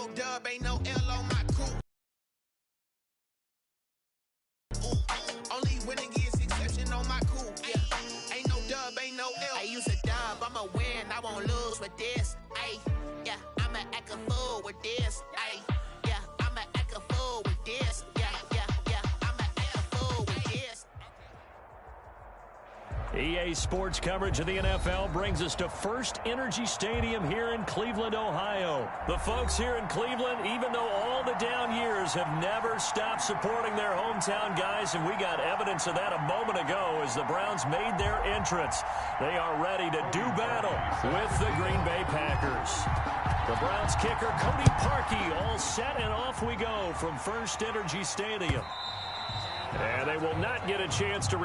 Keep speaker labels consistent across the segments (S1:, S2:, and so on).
S1: no dub, ain't no L on my coupe. Only winning is exception on my coupe. Yeah. Ain't no dub, ain't no L. I use a dub, I'ma win, I won't lose with this. Ay, yeah, I'ma act a fool with this. Ay, yeah, I'ma act a fool with this. Yeah, I'ma act a fool with this.
S2: EA Sports coverage of the NFL brings us to First Energy Stadium here in Cleveland, Ohio. The folks here in Cleveland, even though all the down years, have never stopped supporting their hometown guys, and we got evidence of that a moment ago as the Browns made their entrance. They are ready to do battle with the Green Bay Packers. The Browns kicker, Cody Parkey, all set, and off we go from First Energy Stadium. And they will not get a chance to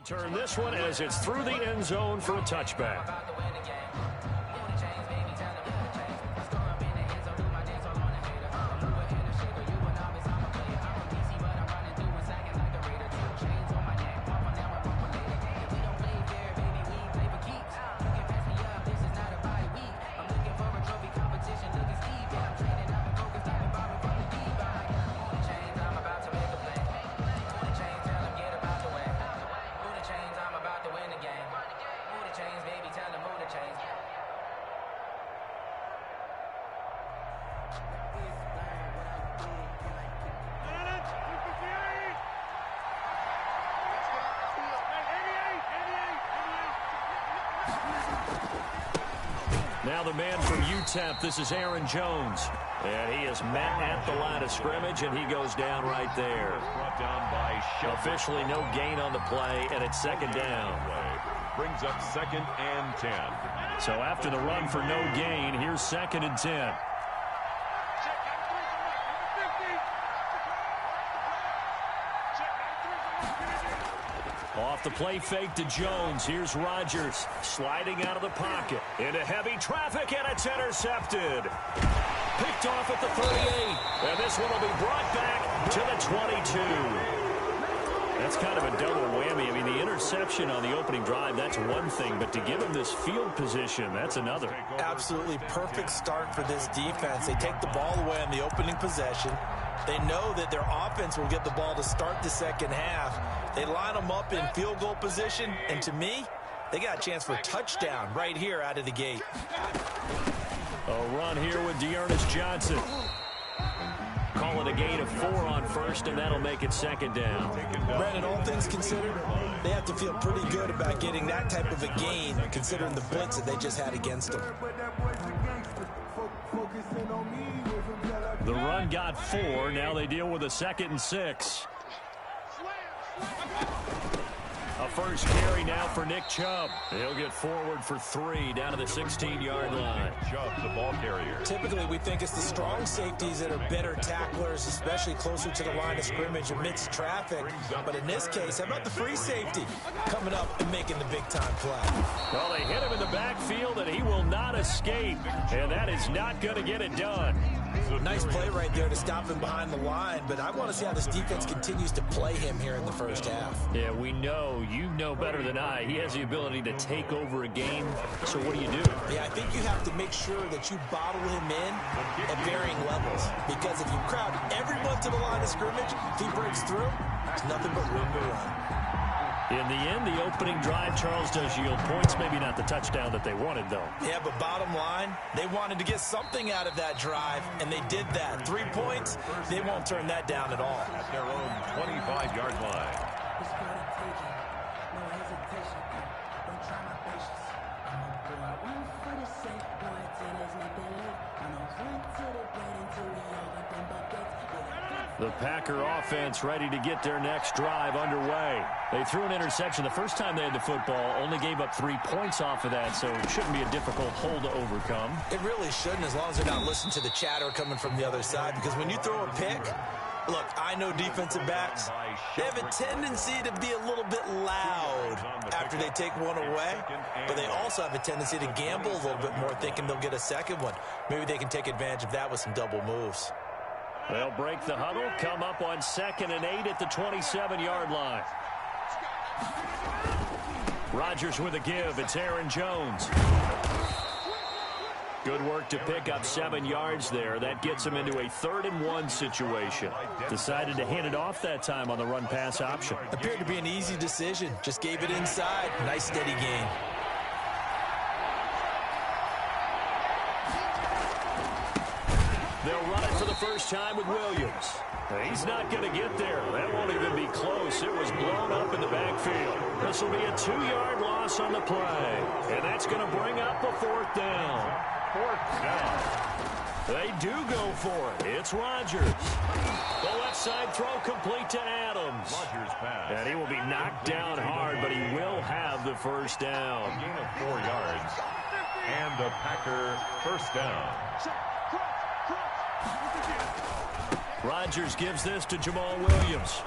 S2: turn this one as it's through the end zone for a touchback.
S3: Chains, baby, tell them move the chains.
S2: Now the man from UTEP, this is Aaron Jones. And he is met at the line of scrimmage, and he goes down right there. Officially no gain on the play, and it's second down.
S3: Brings up 2nd and 10.
S2: So after the run for no gain, here's 2nd and 10. Off the play fake to Jones. Here's Rodgers sliding out of the pocket into heavy traffic, and it's intercepted. Picked off at the 38, and this one will be brought back to the 22. That's kind of a double whammy. I mean, the interception on the opening drive, that's one thing, but to give him this field position, that's another.
S4: Absolutely perfect start for this defense. They take the ball away on the opening possession. They know that their offense will get the ball to start the second half. They line them up in field goal position, and to me, they got a chance for a touchdown right here out of the gate.
S2: A run here with Dearness Johnson. Call it a gain of 4 on first, and that'll make it second down.
S4: Brandon, all things considered, they have to feel pretty good about getting that type of a gain, considering the blitz that they just had against them.
S2: The run got 4. Now they deal with a 2nd and 6. A first carry now for Nick Chubb. He'll get forward for 3 down to the 16-yard line.
S3: Chubb, the ball carrier.
S4: Typically, we think it's the strong safeties that are better tacklers, especially closer to the line of scrimmage amidst traffic. But in this case, how about the free safety coming up and making the big-time play?
S2: Well, they hit him in the backfield, and he will not escape. And that is not going to get it done.
S4: Nice play right there to stop him behind the line, but I want to see how this defense continues to play him here in the first half.
S2: Yeah, we know. You know better than I. He has the ability to take over a game. So what do you do?
S4: Yeah, I think you have to make sure that you bottle him in at varying levels, because if you crowd everyone to the line of scrimmage, if he breaks through, there's nothing but room to run.
S2: In the end, the opening drive, Charles, does yield points. Maybe not the touchdown that they wanted, though.
S4: Yeah, but bottom line, they wanted to get something out of that drive, and they did that. 3 points, they won't turn that down at all.
S3: At their own 25-yard line.
S2: The Packer offense ready to get their next drive underway. They threw an interception the first time they had the football, only gave up 3 points off of that, so it shouldn't be a difficult hole to overcome.
S4: It really shouldn't, as long as they're not listening to the chatter coming from the other side, because when you throw a pick, look, I know defensive backs, they have a tendency to be a little bit loud after they take one away, but they also have a tendency to gamble a little bit more, thinking they'll get a second one. Maybe they can take advantage of that with some double moves.
S2: They'll break the huddle, come up on 2nd and 8 at the 27-yard line. Rodgers with a give. It's Aaron Jones. Good work to pick up 7 yards there. That gets him into a 3rd and 1 situation. Decided to hand it off that time on the run-pass option.
S4: Appeared to be an easy decision. Just gave it inside. Nice steady gain.
S2: They'll run it for the first time with Williams. He's not going to get there. That won't even be close. It was blown up in the backfield. This will be a 2-yard loss on the play. And that's going to bring up a 4th down.
S3: 4th down.
S2: They do go for it. It's Rodgers. The left side throw complete to Adams.
S3: Rodgers pass.
S2: And he will be knocked down hard, but he will have the first down.
S3: A gain of 4 yards. And the Packer first down.
S2: Rodgers gives this to Jamal Williams.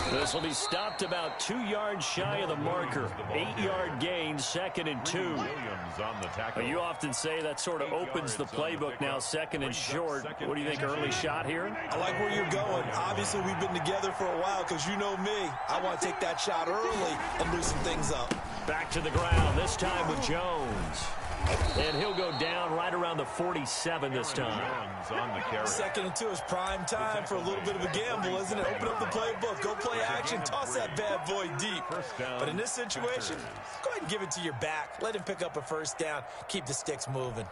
S2: This will be stopped about 2 yards shy of the marker. 8-yard gain, 2nd and 2.
S3: Williams on the tackle.
S2: You often say that sort of opens the playbook now, 2nd and short. What do you think, early shot here?
S4: I like where you're going. Obviously, we've been together for a while, because you know me. I want to take that shot early and loosen things up.
S2: Back to the ground, this time with Jones. And he'll go down right around the 47 this time.
S4: 2nd and 2 is prime time for a little bit of a gamble, isn't it? Open up the playbook, go play action, toss that bad boy deep. But in this situation, go ahead and give it to your back. Let him pick up a first down. Keep the sticks moving.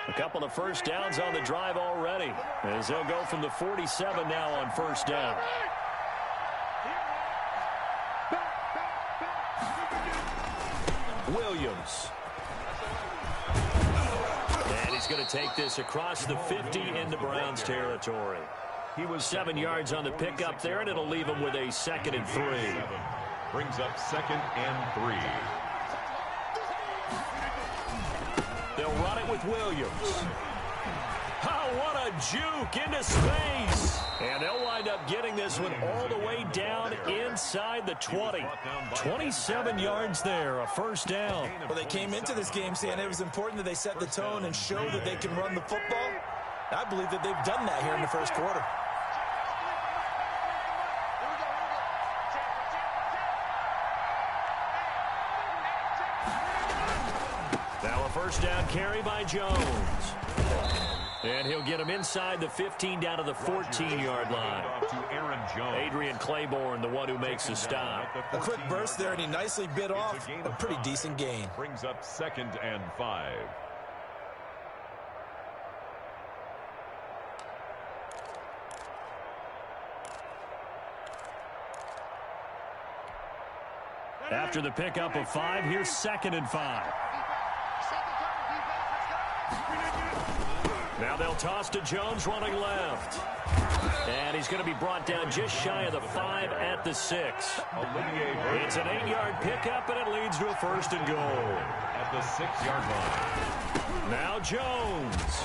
S2: A couple of first downs on the drive already, as they'll go from the 47 now on first down. Williams. he's going to take this across the 50 into Browns territory. He was 7 yards on the pickup there, and it'll leave him with a 2nd and 3.
S3: Brings up 2nd and 3.
S2: They'll run it with Williams. Oh, what a juke into space. And they'll wind up getting this one all the way down inside the 20. 27 yards there, a first down.
S4: Well, they came into this game saying it was important that they set the tone and show that they can run the football. I believe that they've done that here in the first quarter.
S2: Now a first down carry by Jones. And he'll get him inside the 15 down to the 14-yard line. Adrian Claiborne, the one who makes the stop.
S4: A quick burst there, and he nicely bit off a pretty decent gain.
S3: Brings up 2nd and 5.
S2: After the pickup of 5, here's 2nd and 5. Now they'll toss to Jones running left. And he's going to be brought down just shy of the 5 at the 6. It's an 8-yard pickup, and it leads to a 1st and goal.
S3: At the 6-yard line.
S2: Now Jones.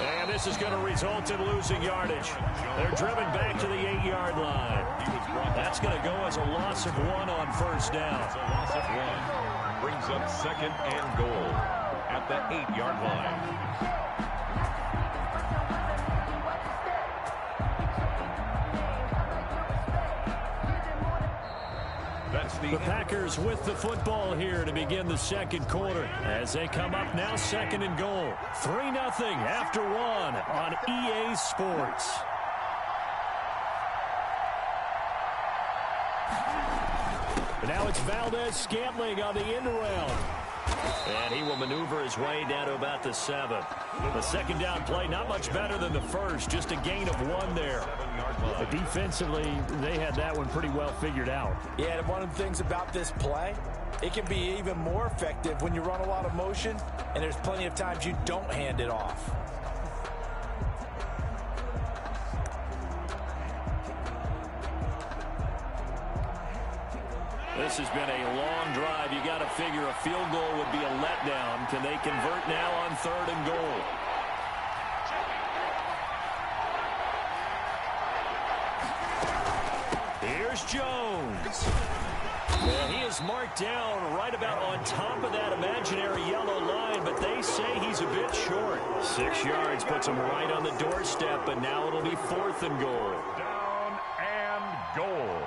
S2: And this is going to result in losing yardage. They're driven back to the 8-yard line. That's going to go as a loss of 1 on first down.
S3: It's a loss of 1. Brings up 2nd and goal at the 8-yard line.
S2: The Packers with the football here to begin the second quarter as they come up now 2nd and goal. 3-0 after 1 on EA Sports. Now it's Valdez-Scantling on the end around. And he will maneuver his way down to about the 7. The second down play, not much better than the first, just a gain of 1 there. But defensively, they had that one pretty well figured out.
S4: Yeah, and one of the things about this play, it can be even more effective when you run a lot of motion, and there's plenty of times you don't hand it off.
S2: This has been a long drive. You got to figure a field goal would be a letdown. Can they convert now on 3rd and goal? Here's Jones. And he is marked down right about on top of that imaginary yellow line, but they say he's a bit short. 6 yards puts him right on the doorstep, but now it'll be 4th and goal.
S3: Down and goal.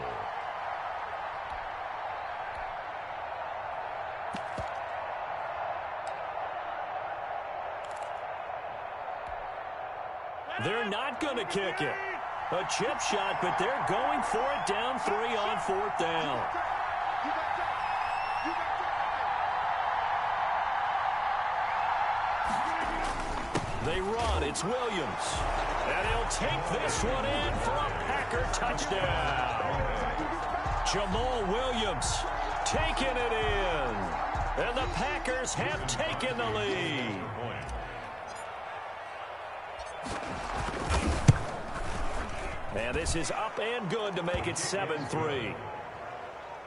S2: They're not going to kick it. A chip shot, but they're going for it down 3 on 4th down. They run. It's Williams. And he'll take this one in for a Packer touchdown. Jamal Williams taking it in. And the Packers have taken the lead. And this is up and good to make it 7-3.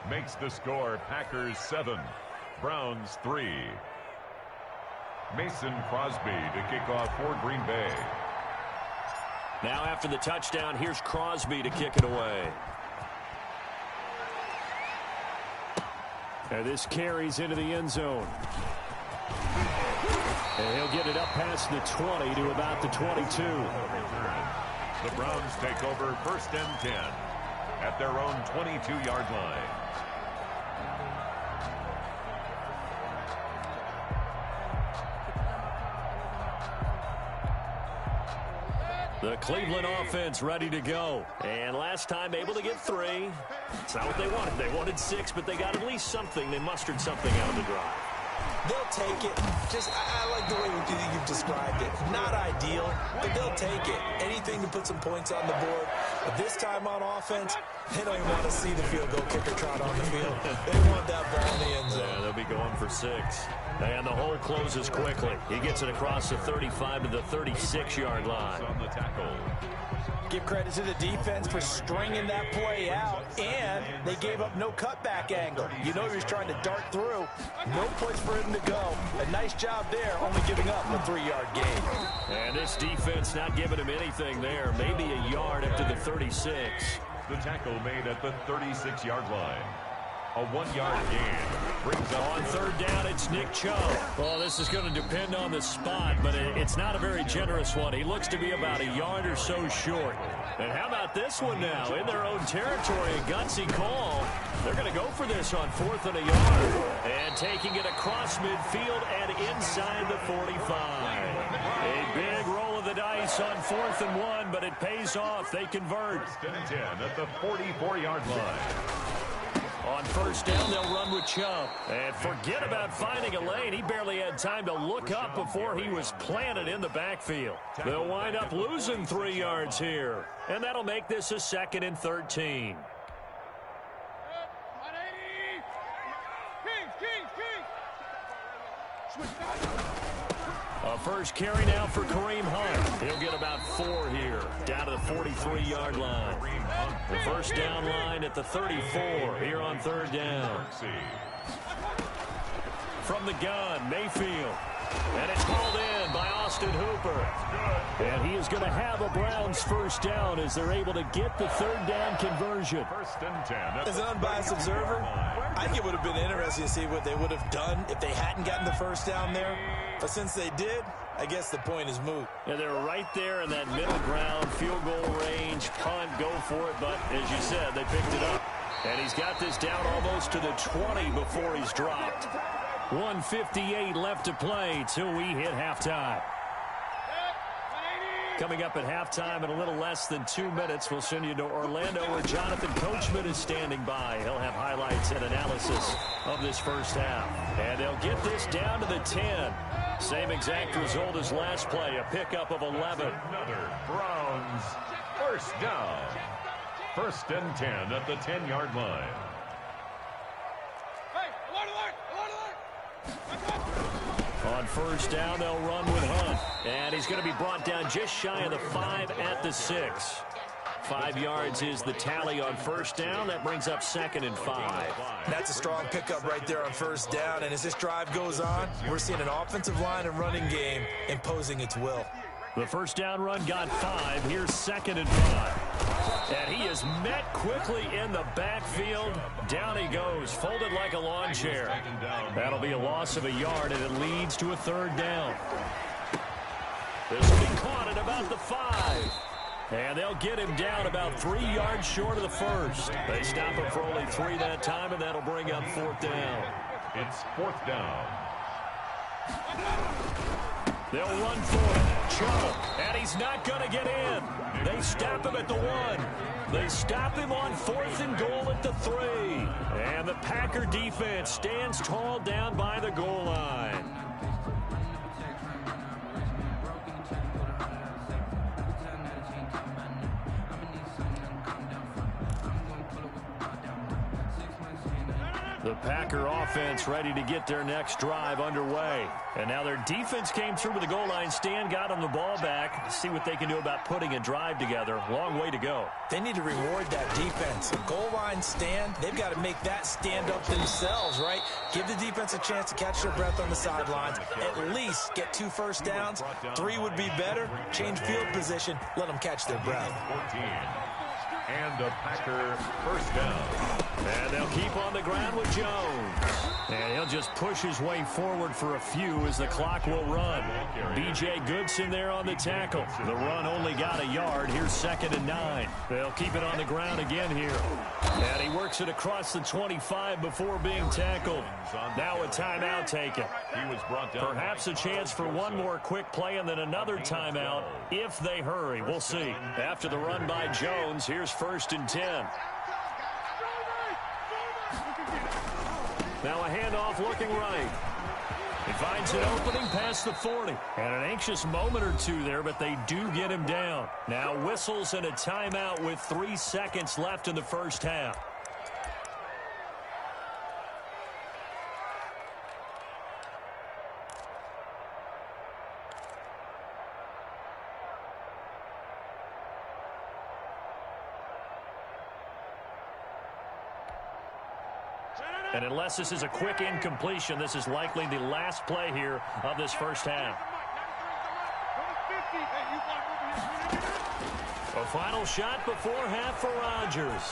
S3: Makes the score Packers 7, Browns 3. Mason Crosby to kick off for Green Bay.
S2: Now after the touchdown, here's Crosby to kick it away. And this carries into the end zone. And he'll get it up past the 20 to about the 22.
S3: The Browns take over 1st and 10 at their own 22-yard line.
S2: The Cleveland offense ready to go. And last time able to get 3. It's not what they wanted. They wanted 6, but they got at least something. They mustered something out of the drive.
S4: They'll take it. Just, I like the way you've described it. Not ideal, but they'll take it. Anything to put some points on the board. But this time on offense, they don't even want to see the field goal kicker trot on the field. They want that ball in the end zone.
S2: Yeah, they'll be going for 6. And the hole closes quickly. He gets it across the 35 to the 36-yard line.
S3: On the tackle.
S4: Give credit to the defense for stringing that play out, and they gave up no cutback angle. You know he was trying to dart through. No place for him to go. A nice job there, only giving up a 3-yard gain.
S2: And this defense not giving him anything there. Maybe a yard up to the 36.
S3: The tackle made at the 36-yard line. A 1-yard gain brings up
S2: on 3rd down. It's Nick Chubb. Well, this is going to depend on the spot, but it's not a very generous one. He looks to be about a yard or so short. And how about this one now? In their own territory, a gutsy call. They're going to go for this on 4th and a yard. And taking it across midfield and inside the 45. A big roll of the dice on 4th and 1, but it pays off. They convert.
S3: 1st and 10 at the 44-yard line.
S2: On 1st down, they'll run with Chubb. And forget about finding a lane. He barely had time to look up before he was planted in the backfield. They'll wind up losing 3 yards here. And that'll make this a 2nd and 13. A first carry now for Kareem Hunt. He'll get about 4 here, down to the 43-yard line. The first down line at the 34 here on 3rd down. From the gun, Mayfield. And it's hauled in by Austin Hooper. And he is going to have a Browns first down as they're able to get the 3rd down conversion.
S3: 1st and 10.
S4: As an unbiased observer, I think it would have been interesting to see what they would have done if they hadn't gotten the first down there. But since they did, I guess the point is moot.
S2: Yeah, they're right there in that middle ground, field goal range, punt, go for it. But as you said, they picked it up. And he's got this down almost to the 20 before he's dropped. 1:58 left to play till we hit halftime. Coming up at halftime in a little less than 2 minutes, we'll send you to Orlando where Jonathan Coachman is standing by. He'll have highlights and analysis of this first half. And they'll get this down to the 10. Same exact result as last play, a pickup of 11.
S3: Another Browns first down. 1st and 10 at the 10-yard line.
S2: On 1st down, they'll run with Hunt. And he's going to be brought down just shy of the 5 at the 6. 5 yards is the tally on 1st down. That brings up 2nd and 5.
S4: That's a strong pickup right there on 1st down. And as this drive goes on, we're seeing an offensive line and running game imposing its will.
S2: The 1st down run got 5. Here's 2nd and 5. And he is met quickly in the backfield. Down he goes, folded like a lawn chair. That'll be a loss of a yard, and it leads to a 3rd down. This will be caught at about the 5. And they'll get him down about 3 yards short of the 1st. They stop him for only 3 that time, and that'll bring up 4th down.
S3: It's 4th down.
S2: They'll run for it. Chubb, and he's not going to get in. They stop him at the 1. They stop him on 4th and goal at the 3. And the Packer defense stands tall down by the goal line. The Packer offense ready to get their next drive underway. And now their defense came through with the goal line stand, got them the ball back. See what they can do about putting a drive together. Long way to go.
S4: They need to reward that defense. A goal line stand, they've got to make that stand up themselves, right? Give the defense a chance to catch their breath on the sidelines. At least get 2 first downs. 3 would be better. Change field position. Let them catch their breath.
S3: 14. And a Packer first down.
S2: And they'll keep on the ground with Jones. And he'll just push his way forward for a few as the clock will run. B.J. Goodson there on the tackle. The run only got a yard. Here's 2nd and 9. They'll keep it on the ground again here. And he works it across the 25 before being tackled. Now a timeout taken.
S3: He was brought down.
S2: Perhaps a chance for one more quick play and then another timeout if they hurry. We'll see. After the run by Jones, here's 1st and 10. Now a handoff looking right. He finds an opening past the 40. And an anxious moment or two there, but they do get him down. Now whistles and a timeout with 3 seconds left in the first half. And unless this is a quick incompletion, this is likely the last play here of this first half. A final shot before half for Rodgers.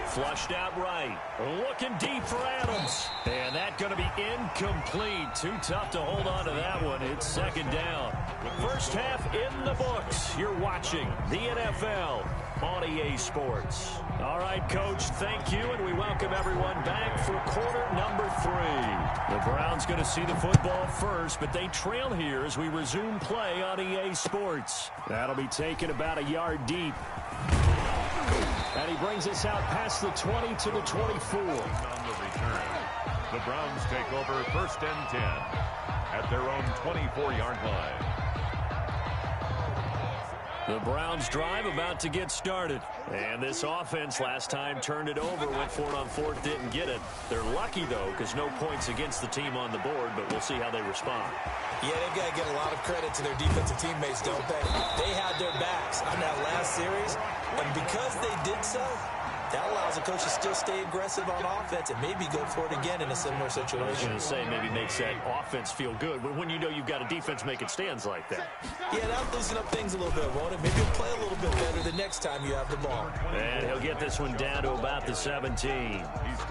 S2: Flushed out right. Looking deep for Adams. And that going to be incomplete. Too tough to hold on to that one. It's second down. First half in the books. You're watching the NFL on EA Sports. All right, Coach, thank you, and we welcome everyone back for quarter number 3. The Browns going to see the football first, but they trail here as we resume play on EA Sports. That'll be taken about a yard deep. And he brings us out past the 20 to the 24.
S3: On the return, the Browns take over first and 10 at their own 24-yard line.
S2: The Browns drive about to get started. And this offense last time turned it over, went for it on fourth, didn't get it. They're lucky, though, because no points against the team on the board, but we'll see how they respond.
S4: Yeah, they've got to get a lot of credit to their defensive teammates, don't they? They had their backs on that last series, and because they did so, that allows the coach to still stay aggressive on offense and maybe go for it again in a similar situation.
S2: I was going to say, maybe makes that offense feel good when you know you've got a defense making stands like that.
S4: Yeah, that'll loosen up things a little bit, won't it? Maybe he'll play a little bit better the next time you have the ball.
S2: And he'll get this one down to about the 17.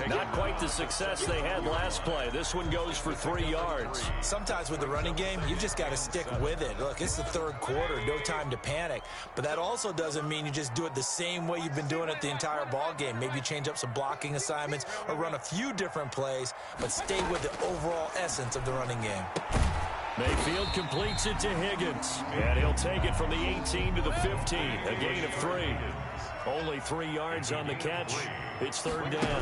S2: Not quite the success they had last play. This one goes for 3 yards.
S4: Sometimes with the running game, you just got to stick with it. Look, it's the third quarter, no time to panic. But that also doesn't mean you just do it the same way you've been doing it the entire ball game. Maybe change up some blocking assignments or run a few different plays, but stay with the overall essence of the running game.
S2: Mayfield completes it to Higgins, and he'll take it from the 18 to the 15, a gain of 3. Only 3 yards on the catch. It's third down.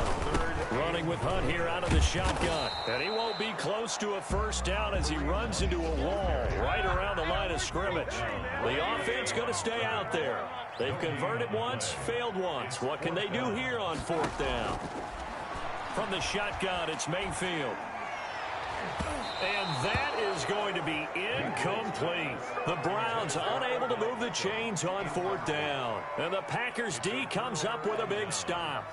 S2: Running with Hunt here out of the shotgun, and he won't be close to a first down as he runs into a wall right around the line of scrimmage. The offense going to stay out there. They've converted once, failed once. What can they do here on fourth down? From the shotgun, it's Mayfield. And that is going to be incomplete. The Browns unable to move the chains on fourth down. And the Packers D comes up with a big stop.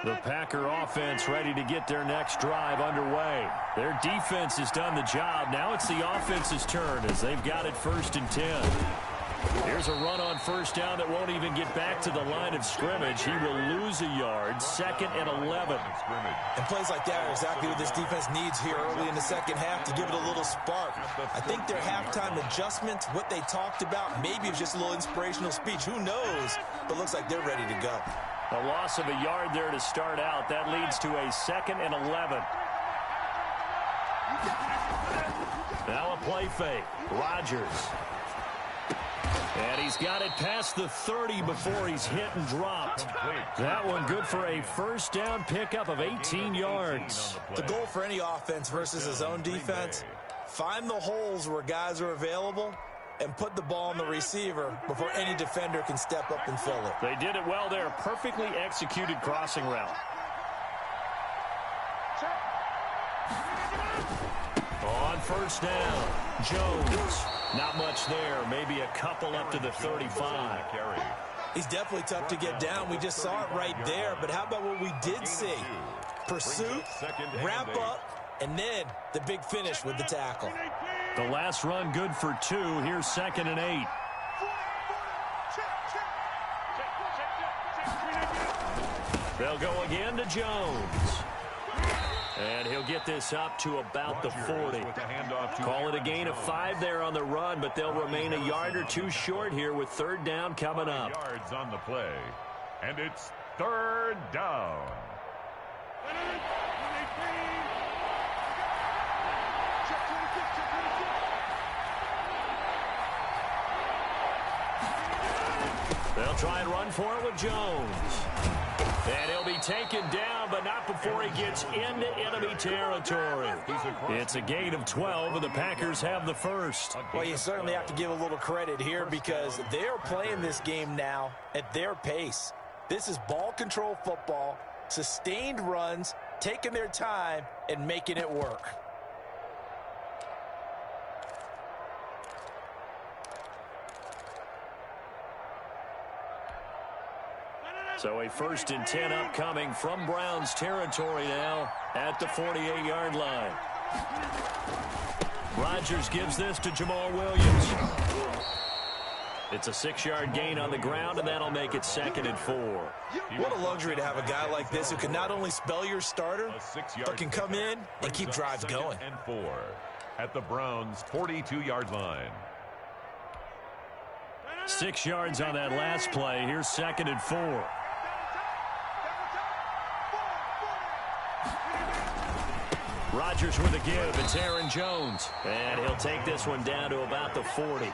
S2: The Packer offense ready to get their next drive underway. Their defense has done the job. Now it's the offense's turn as they've got it first and 10. Here's a run on first down that won't even get back to the line of scrimmage. He will lose a yard, second and 11.
S4: And plays like that are exactly what this defense needs here early in the second half to give it a little spark. I think their halftime adjustments, what they talked about, maybe it was just a little inspirational speech. Who knows? But looks like they're ready to go.
S2: A loss of a yard there to start out. That leads to a second and 11. Now a play fake. Rodgers. And he's got it past the 30 before he's hit and dropped. That one good for a first down pickup of 18 yards.
S4: The goal for any offense versus his own defense, find the holes where guys are available and put the ball on the receiver before any defender can step up and fill it.
S2: They did it well there. Perfectly executed crossing route. On first down, Jones. Not much there. Maybe a couple up to the 35.
S4: He's definitely tough to get down. We just saw it right there. But how about what we did see? Pursuit, wrap up, and then the big finish with the tackle.
S2: The last run good for 2. Here's second and 8. They'll go again to Jones. And he'll get this up to about the 40. Call it a gain of 5 there on the run, but they'll remain a yard or 2 short here with third down coming up.
S3: Yards on the play, and it's third down.
S2: They'll try and run for it with Jones. And he'll be taken down, but not before he gets into enemy territory. It's a gain of 12, and the Packers have the first.
S4: Well, you certainly have to give a little credit here because they're playing this game now at their pace. This is ball control football, sustained runs, taking their time, and making it work.
S2: So a 1st and 10 upcoming from Browns territory now at the 48-yard line. Rodgers gives this to Jamal Williams. It's a 6-yard gain on the ground, and that'll make it 2nd and 4.
S4: What a luxury to have a guy like this who can not only spell your starter, but can come in and keep drives going.
S3: 2nd and 4 at the Browns' 42-yard line.
S2: 6 yards on that last play. Here's 2nd and 4. Rodgers with a give. It's Aaron Jones. And he'll take this one down to about the 40.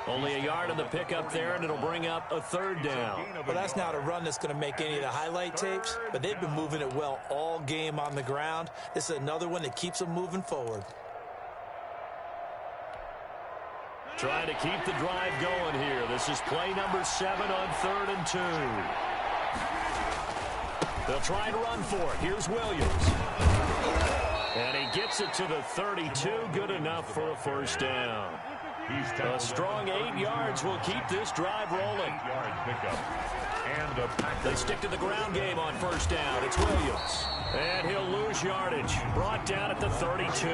S2: Only a yard on the pickup there, and it'll bring up a 3rd down.
S4: Well, that's not a run that's going to make any of the highlight tapes, but they've been moving it well all game on the ground. This is another one that keeps them moving forward.
S2: Trying to keep the drive going here. This is play number 7 on 3rd and 2. They'll try and run for it. Here's Williams. And he gets it to the 32. Good enough for a 1st down. A strong 8 yards will keep this drive rolling. They stick to the ground game on 1st down. It's Williams. And he'll lose yardage. Brought down at the 32.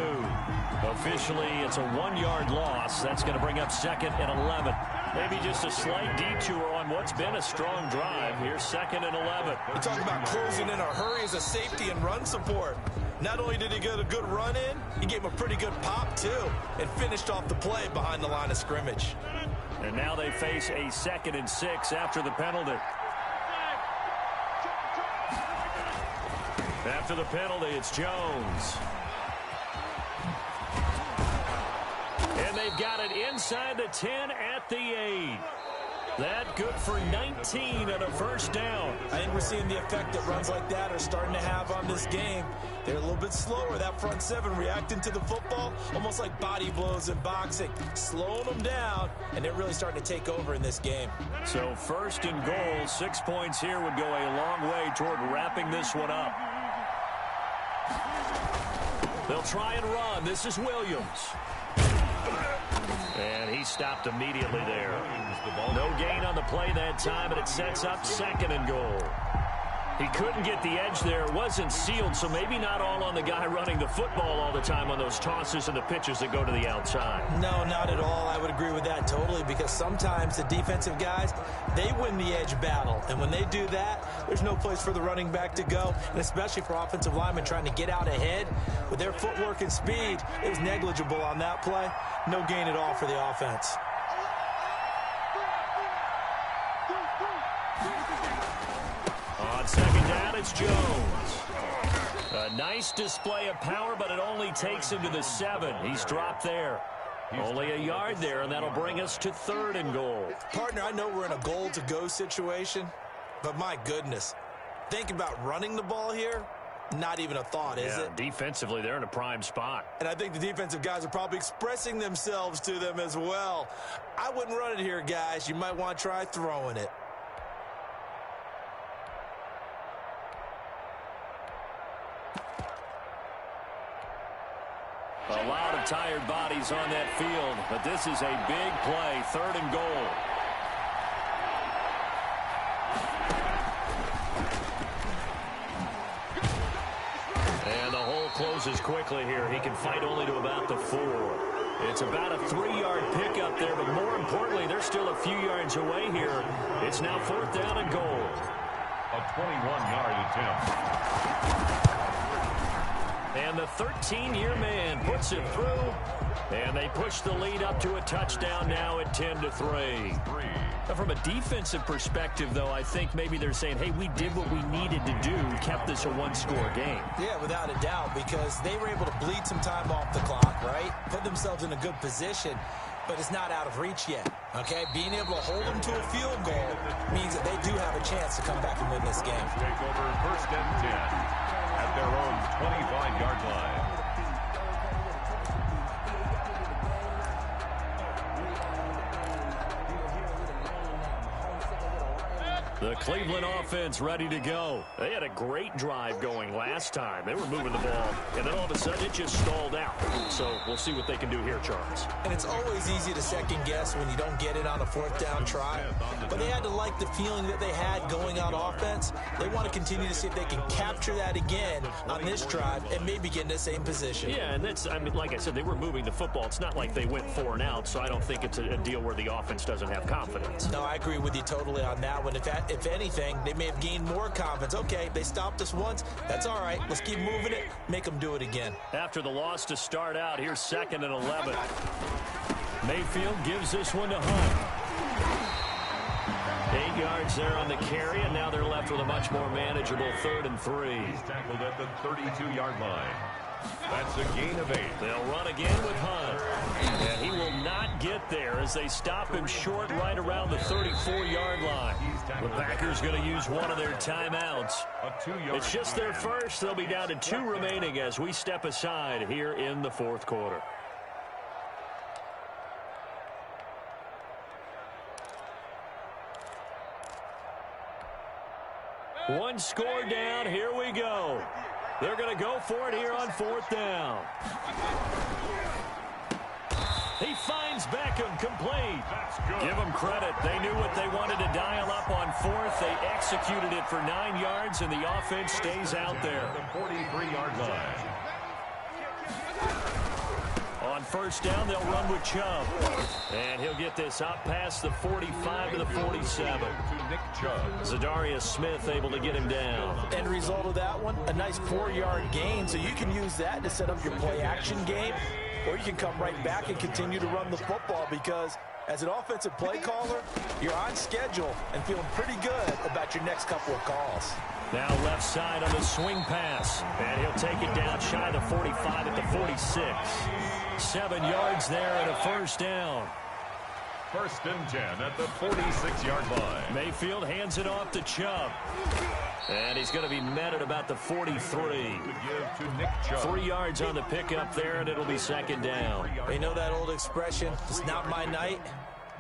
S2: Officially, it's a 1-yard loss. That's going to bring up 2nd and 11. Maybe just a slight detour on what's been a strong drive. Here's 2nd and 11.
S4: We're talking about closing in a hurry as a safety and run support. Not only did he get a good run in, he gave him a pretty good pop, too, and finished off the play behind the line of scrimmage.
S2: And now they face a 2nd and 6 after the penalty. After the penalty, it's Jones. And they've got it inside the 10 at the 8. That good for 19 and a 1st down.
S4: I think we're seeing the effect that runs like that are starting to have on this game. They're a little bit slower. That front 7 reacting to the football, almost like body blows in boxing, slowing them down, and they're really starting to take over in this game.
S2: So 1st and goal, 6 points here would go a long way toward wrapping this one up. They'll try and run. This is Williams. And he stopped immediately there. No gain on the play that time, and it sets up 2nd and goal. He couldn't get the edge there. It wasn't sealed, so maybe not all on the guy running the football all the time on those tosses and the pitches that go to the outside.
S4: No, not at all. I would agree with that totally, because sometimes the defensive guys, they win the edge battle. And when they do that, there's no place for the running back to go, and especially for offensive linemen trying to get out ahead. With their footwork and speed, it was negligible on that play. No gain at all for the offense.
S2: On 2nd down, it's Jones. A nice display of power, but it only takes him to the 7. He's dropped there. Only a yard there, and that'll bring us to 3rd and goal.
S4: Partner, I know we're in a goal-to-go situation, but my goodness, think about running the ball here. Not even a thought, is it?
S2: Defensively, they're in a prime spot.
S4: And I think the defensive guys are probably expressing themselves to them as well. I wouldn't run it here, guys. You might want to try throwing it.
S2: A lot of tired bodies on that field, but this is a big play, 3rd and goal. And the hole closes quickly here. He can fight only to about the 4. It's about a 3-yard pickup there, but more importantly, they're still a few yards away here. It's now 4th down and goal.
S3: A 21-yard attempt.
S2: And the 13-year man puts it through, and they push the lead up to a touchdown now at 10-3. From a defensive perspective, though, I think maybe they're saying, hey, we did what we needed to do, kept this a 1-score game.
S4: Yeah, without a doubt, because they were able to bleed some time off the clock, right? Put themselves in a good position. but it's not out of reach yet, okay? Being able to hold them to a field goal means that they do have a chance to come back and win this game.
S3: Take over first and 10 at their own 25-yard line.
S2: The Cleveland offense ready to go. They had a great drive going last time. They were moving the ball, and then all of a sudden it just stalled out. So we'll see what they can do here, Charles.
S4: And it's always easy to second guess when you don't get it on a fourth down try. But they had to like the feeling that they had going on offense. They want to continue to see if they can capture that again on this drive and maybe get in the same position.
S2: Yeah, and that's, I mean, like I said, they were moving the football. It's not like they went 4 and out, so I don't think it's a deal where the offense doesn't have confidence.
S4: No, I agree with you totally on that one. If anything, they may have gained more confidence. Okay, they stopped us once. That's all right. Let's keep moving it. Make them do it again.
S2: After the loss to start out, here's 2nd and 11. Mayfield gives this one to Hunt. 8 yards there on the carry, and now they're left with a much more manageable 3rd and 3.
S3: He's tackled at the 32-yard line. That's a gain of 8.
S2: They'll run again with Hunt. And he will not get there as they stop him short right around the 34-yard line. The Packers going to use one of their timeouts. It's just their first. They'll be down to 2 remaining as we step aside here in the 4th quarter. One score down. Here we go. They're going to go for it here on 4th down. He finds Beckham complete. Give them credit. They knew what they wanted to dial up on 4th. They executed it for 9 yards, and the offense stays out there.
S3: The 43-yard line.
S2: On 1st down, they'll run with Chubb. And he'll get this up past the 45 to the 47. Zadarius Smith able to get him down.
S4: End result of that one, a nice 4-yard gain. So you can use that to set up your play-action game, or you can come right back and continue to run the football because as an offensive play caller, you're on schedule and feeling pretty good about your next couple of calls.
S2: Now left side on the swing pass. And he'll take it down shy of the 45 at the 46. 7 yards there and a 1st down.
S3: 1st and 10 at the 46-yard line.
S2: Mayfield hands it off to Chubb. And he's going to be met at about the 43. 3 yards on the pickup there, and it'll be 2nd down.
S4: You know that old expression, it's not my night?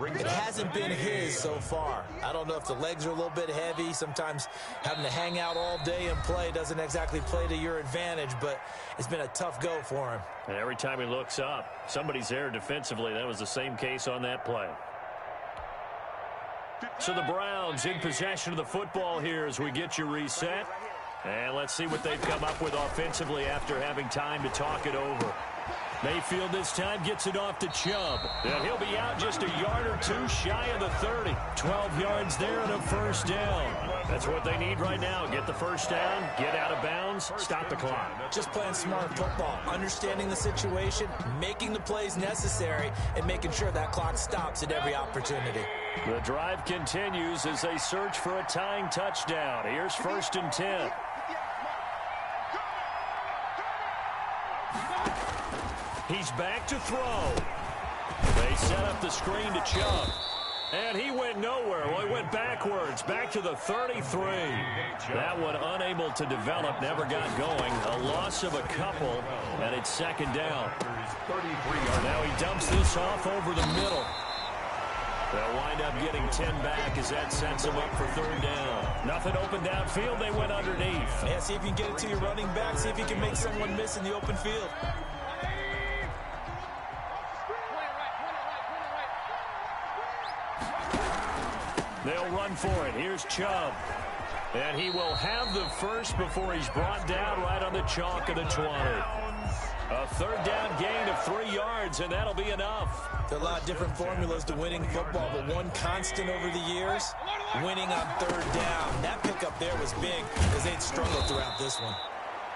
S4: It hasn't been his so far. I don't know if the legs are a little bit heavy. Sometimes having to hang out all day and play doesn't exactly play to your advantage, but it's been a tough go for him.
S2: And every time he looks up, somebody's there defensively. That was the same case on that play. So the Browns in possession of the football here as we get you reset. And let's see what they've come up with offensively after having time to talk it over. Mayfield this time gets it off to Chubb. And he'll be out just a yard or 2 shy of the 30. 12 yards there and a 1st down. That's what they need right now. Get the 1st down, get out of bounds, stop the clock.
S4: Just playing smart football, understanding the situation, making the plays necessary, and making sure that clock stops at every opportunity.
S2: The drive continues as they search for a tying touchdown. Here's 1st and 10. He's back to throw. They set up the screen to Chubb. And he went nowhere. Well, he went backwards, back to the 33. That one unable to develop, never got going. A loss of a couple, and it's 2nd down. Now he dumps this off over the middle. They'll wind up getting 10 back as that sets them up for 3rd down. Nothing open downfield. They went underneath.
S4: Yeah, see if you can get it to your running back. See if you can make someone miss in the open field.
S2: They'll run for it. Here's Chubb. And he will have the first before he's brought down right on the chalk of the 20. A 3rd down gain of 3 yards, and that'll be enough.
S4: There are a lot of different formulas to winning football, but one constant over the years, winning on 3rd down. That pickup there was big because they'd struggled throughout this one.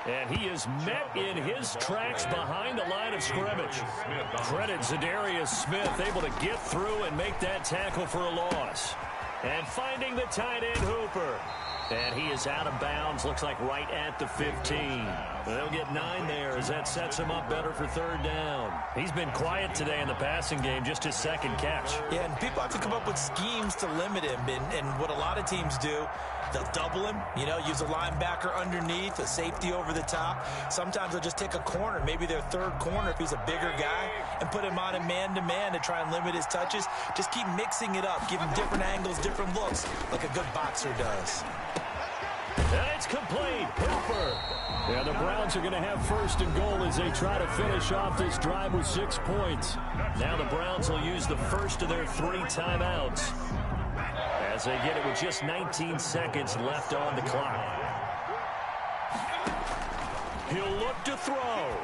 S2: And he is met in his tracks behind the line of scrimmage. Credit Zadarius Smith, able to get through and make that tackle for a loss. And finding the tight end Hooper. And he is out of bounds, looks like right at the 15. They'll get 9 there as that sets him up better for third down. He's been quiet today in the passing game, just his second catch.
S4: Yeah, and people have to come up with schemes to limit him. And what a lot of teams do, they'll double him, use a linebacker underneath, a safety over the top. Sometimes they'll just take a corner, maybe their third corner if he's a bigger guy, and put him on a man-to-man to try and limit his touches. Just keep mixing it up, give him different angles, different looks, like a good boxer does.
S2: And it's complete. Hooper. Yeah, the Browns are going to have 1st and goal as they try to finish off this drive with 6 points. Now the Browns will use the first of their 3 timeouts as they get it with just 19 seconds left on the clock. He'll look to throw.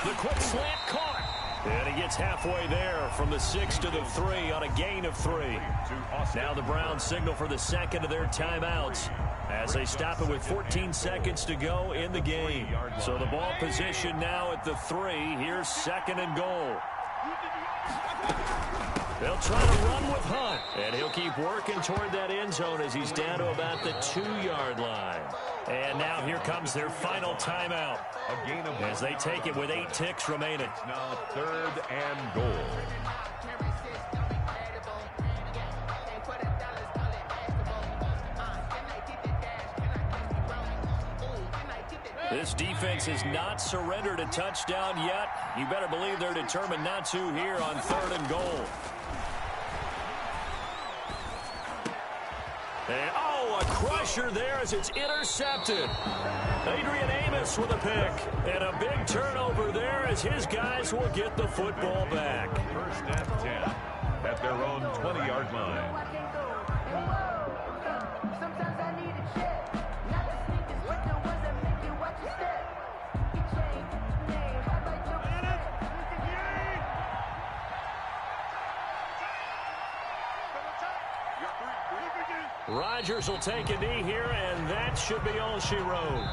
S2: The quick slant caught. And he gets halfway there from the 6 to the 3 on a gain of 3. Now the Browns signal for the second of their timeouts as they stop it with 14 seconds to go in the game. So the ball position now at the 3. Here's 2nd and goal. They'll try to run with Hunt. And he'll keep working toward that end zone as he's down to about the 2-yard line. And now here comes their final timeout as they take it with 8 ticks remaining.
S3: Now 3rd and goal.
S2: This defense has not surrendered a touchdown yet. You better believe they're determined not to here on 3rd and goal. And, a crusher there as it's intercepted. Adrian Amos with a pick. And a big turnover there as his guys will get the football back.
S3: 1st and 10 at their own 20-yard line.
S2: Rodgers will take a knee here, and that should be all she wrote.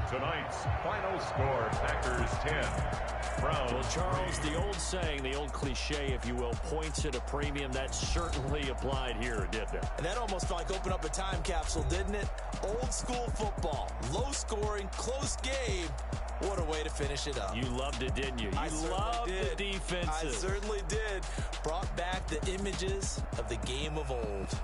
S3: Tonight's final score, Packers 10, Browns.
S2: Well, Charles, the old saying, the old cliche, if you will, points at a premium, that certainly applied here, didn't it?
S4: And that almost felt like opened up a time capsule, didn't it? Old school football, low scoring, close game. What a way to finish it up.
S2: You loved it, didn't you? You loved the defenses.
S4: I certainly did. Brought back the images of the game of old.